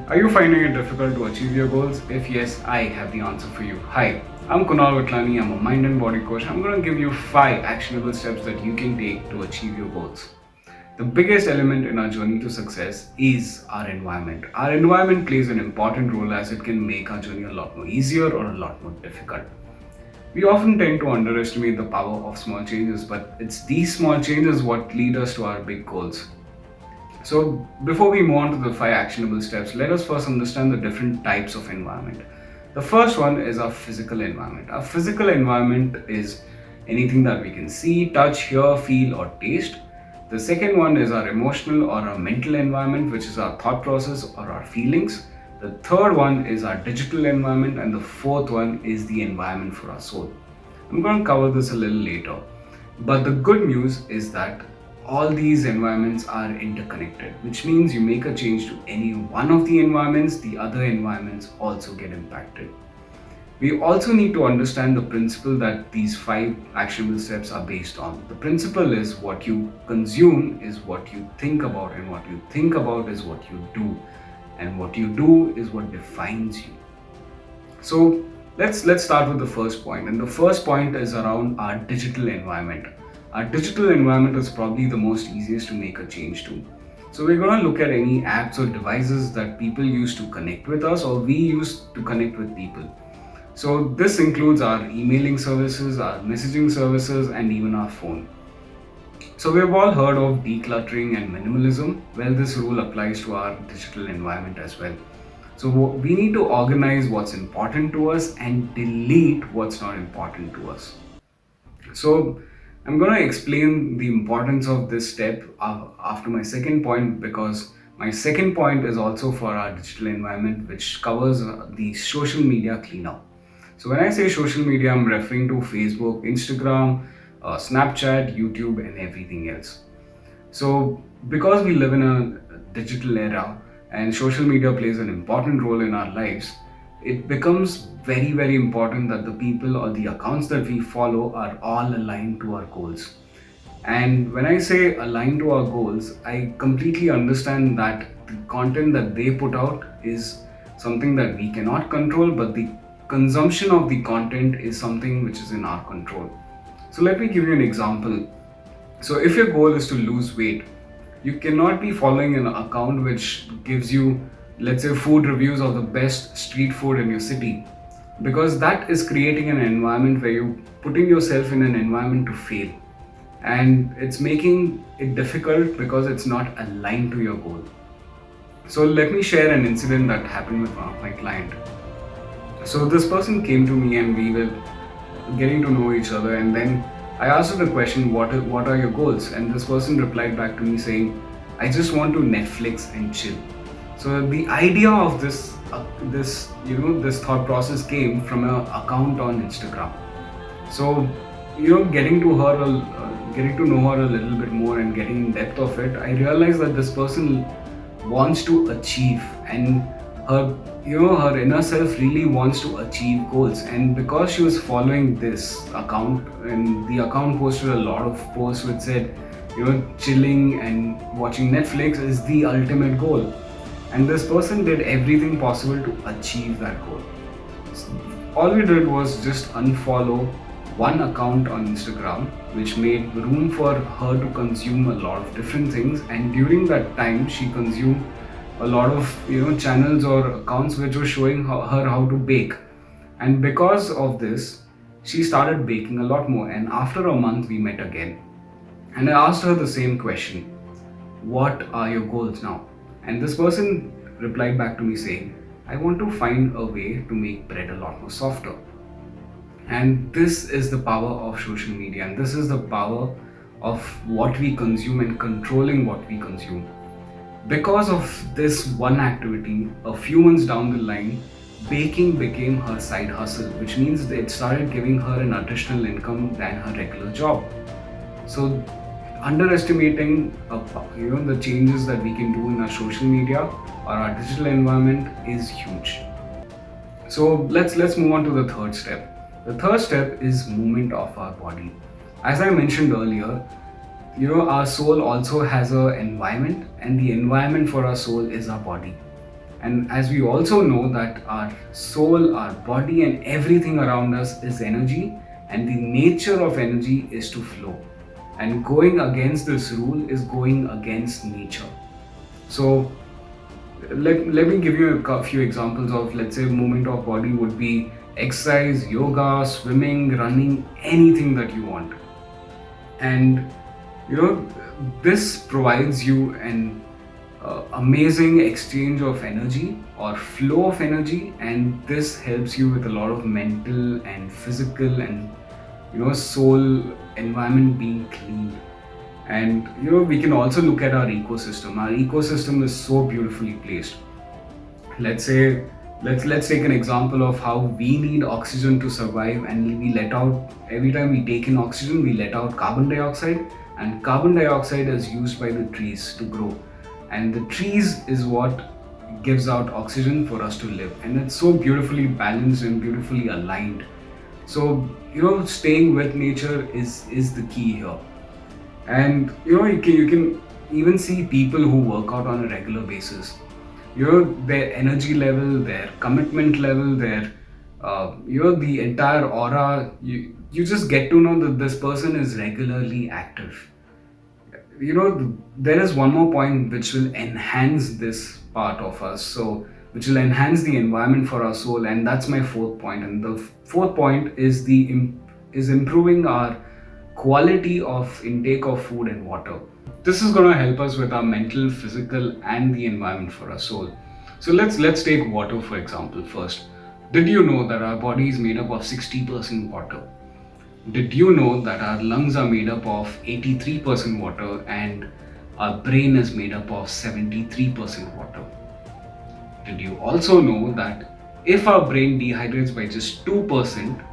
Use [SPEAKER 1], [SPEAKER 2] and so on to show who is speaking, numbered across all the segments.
[SPEAKER 1] Are you finding it difficult to achieve your goals? If yes, I have the answer for you. Hi, I'm Kunal Vittalani. I'm a mind and body coach. I'm going to give you 5 actionable steps that you can take to achieve your goals. The biggest element in our journey to success is our environment. Our environment plays an important role as it can make our journey a lot more easier or a lot more difficult. We often tend to underestimate the power of small changes, but it's these small changes what lead us to our big goals. So, before we move on to the 5 actionable steps, let us first understand the different types of environment. The first one is our physical environment. Our physical environment is anything that we can see, touch, hear, feel, or taste. The second one is our emotional or our mental environment, which is our thought process or our feelings. The third one is our digital environment, and the fourth one is the environment for our soul. I'm going to cover this a little later. But the good news is that all these environments are interconnected, which means you make a change to any one of the environments, the other environments also get impacted. We also need to understand the principle that these 5 actionable steps are based on. The principle is what you consume is what you think about, and what you think about is what you do, and what you do is what defines you. So let's start with the first point, and the first point is around our digital environment. Our digital environment is probably the most easiest to make a change to. So we're going to look at any apps or devices that people use to connect with us, or we use to connect with people. So this includes our emailing services, our messaging services, and even our phone. So we've all heard of decluttering and minimalism. Well, this rule applies to our digital environment as well. So we need to organize what's important to us and delete what's not important to us. So I'm going to explain the importance of this step after my second point, because my second point is also for our digital environment, which covers the social media cleanup. So when I say social media, I'm referring to Facebook, Instagram, Snapchat, YouTube, and everything else. So because we live in a digital era and social media plays an important role in our lives, it becomes very, very important that the people or the accounts that we follow are all aligned to our goals. And when I say aligned to our goals, I completely understand that the content that they put out is something that we cannot control, but the consumption of the content is something which is in our control. So let me give you an example. So if your goal is to lose weight, you cannot be following an account which gives you, let's say, food reviews of the best street food in your city, because that is creating an environment where you're putting yourself in an environment to fail, and it's making it difficult because it's not aligned to your goal. So let me share an incident that happened with one of my client. So this person came to me and we were getting to know each other, and then I asked her the question, what are your goals? And this person replied back to me saying, I just want to Netflix and chill. So the idea of this thought process came from an account on Instagram. So getting to know her a little bit more and getting in depth of it, I realized that this person wants to achieve, and her inner self really wants to achieve goals. And because she was following this account, and the account posted a lot of posts which said, chilling and watching Netflix is the ultimate goal, and this person did everything possible to achieve that goal. All we did was just unfollow one account on Instagram, which made room for her to consume a lot of different things. And during that time, she consumed a lot of channels or accounts which were showing her how to bake. And because of this, she started baking a lot more. And after a month, we met again, and I asked her the same question: what are your goals now? And this person replied back to me saying, I want to find a way to make bread a lot more softer. And this is the power of social media, and this is the power of what we consume and controlling what we consume. Because of this one activity, a few months down the line, baking became her side hustle, which means that it started giving her an additional income than her regular job. So underestimating the changes that we can do in our social media or our digital environment is huge. So let's move on to the third step. The third step is movement of our body. As I mentioned earlier, our soul also has an environment, and the environment for our soul is our body. And as we also know that our soul, our body, and everything around us is energy, and the nature of energy is to flow. And going against this rule is going against nature. So let me give you a few examples of, let's say, movement of body would be exercise, yoga, swimming, running, anything that you want. And you know, this provides you an amazing exchange of energy or flow of energy, and this helps you with a lot of mental and physical and soul environment being clean. And we can also look at our ecosystem. Our ecosystem is so beautifully placed. Let's say, let's take an example of how we need oxygen to survive, and we let out, every time we take in oxygen, we let out carbon dioxide, and carbon dioxide is used by the trees to grow, and the trees is what gives out oxygen for us to live, and it's so beautifully balanced and beautifully aligned. So staying with nature is the key here. And you can even see people who work out on a regular basis. Their energy level, their commitment level, their the entire aura. You just get to know that this person is regularly active. There is one more point which will enhance this part of us, so which will enhance the environment for our soul, and that's my fourth point. And the fourth point is is improving our quality of intake of food and water. This is going to help us with our mental, physical, and the environment for our soul. So let's take water for example first. Did you know that our body is made up of 60% water? Did you know that our lungs are made up of 83% water, and our brain is made up of 73% water? Did you also know that if our brain dehydrates by just 2%,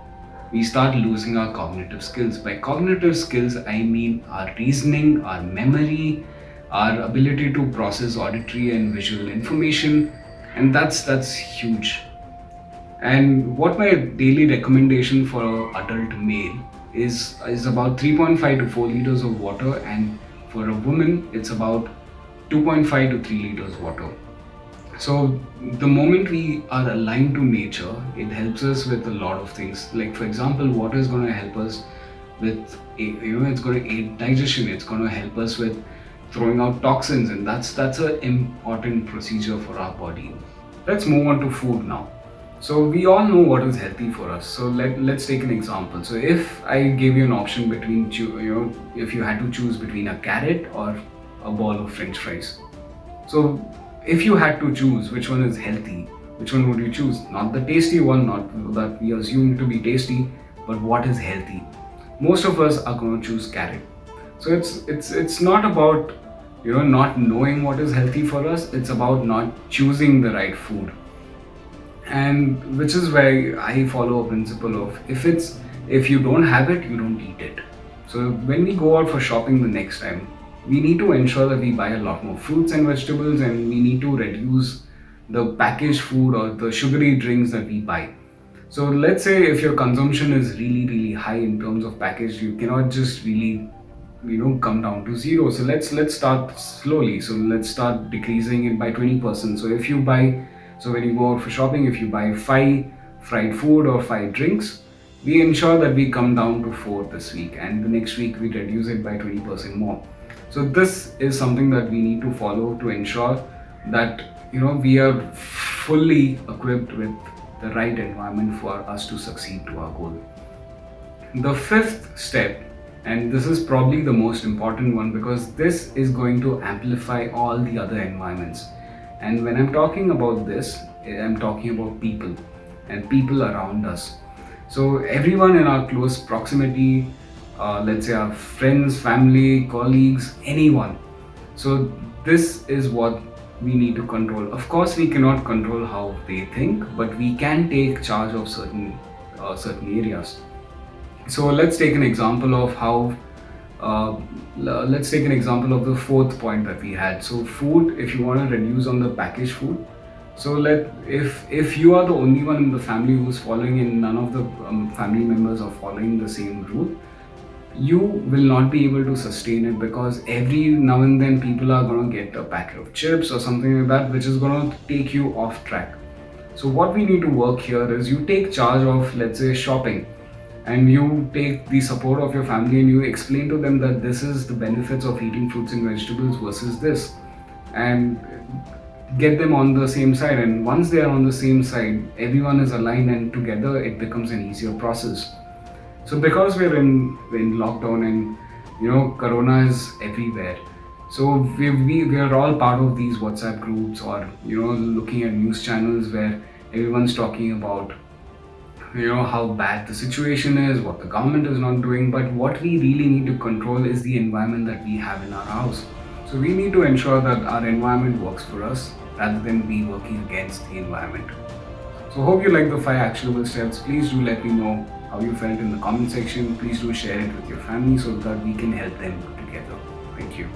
[SPEAKER 1] we start losing our cognitive skills? By cognitive skills, I mean our reasoning, our memory, our ability to process auditory and visual information, and that's huge. And what my daily recommendation for an adult male is about 3.5 to 4 liters of water, and for a woman it's about 2.5 to 3 liters water. So the moment we are aligned to nature, it helps us with a lot of things. Like for example, water is going to help us with it's going to aid digestion. It's going to help us with throwing out toxins, and that's an important procedure for our body. Let's move on to food now. So we all know what is healthy for us. So let's take an example. So if I gave you an option between if you had to choose between a carrot or a ball of French fries. So if you had to choose which one is healthy, which one would you choose? Not the tasty one, not that we assume to be tasty, but what is healthy. Most of us are going to choose carrot. So it's not about not knowing what is healthy for us. It's about not choosing the right food. And which is why I follow a principle of if you don't have it, you don't eat it. So when we go out for shopping the next time, we need to ensure that we buy a lot more fruits and vegetables, and we need to reduce the packaged food or the sugary drinks that we buy. So let's say if your consumption is really high in terms of packaged, you cannot just really come down to zero. So let's start slowly. So let's start decreasing it by 20%. So when you go out for shopping, if you buy 5 fried food or 5 drinks, we ensure that we come down to 4 this week, and the next week we reduce it by 20% more. So this is something that we need to follow to ensure that we are fully equipped with the right environment for us to succeed to our goal. The fifth step, and this is probably the most important one, because this is going to amplify all the other environments. And when I'm talking about this, I'm talking about people and people around us. So everyone in our close proximity, let's say our friends, family, colleagues, anyone. So this is what we need to control. Of course, we cannot control how they think, but we can take charge of certain areas. So let's take an example of how. Let's take an example of the fourth point that we had. So food, if you want to reduce on the packaged food, so if you are the only one in the family who's following and none of the family members are following the same rule, you will not be able to sustain it, because every now and then people are going to get a packet of chips or something like that, which is going to take you off track. So what we need to work here is you take charge of, let's say, shopping, and you take the support of your family and you explain to them that this is the benefits of eating fruits and vegetables versus this, and get them on the same side. And once they are on the same side, everyone is aligned, and together it becomes an easier process. So because we're in lockdown, and corona is everywhere, so we are all part of these WhatsApp groups, or looking at news channels where everyone's talking about how bad the situation is, what the government is not doing. But what we really need to control is the environment that we have in our house. So we need to ensure that our environment works for us rather than we working against the environment. So hope you like the 5 actionable steps. Please do let me know how you felt in the comment section. Please do share it with your family so that we can help them together. Thank you.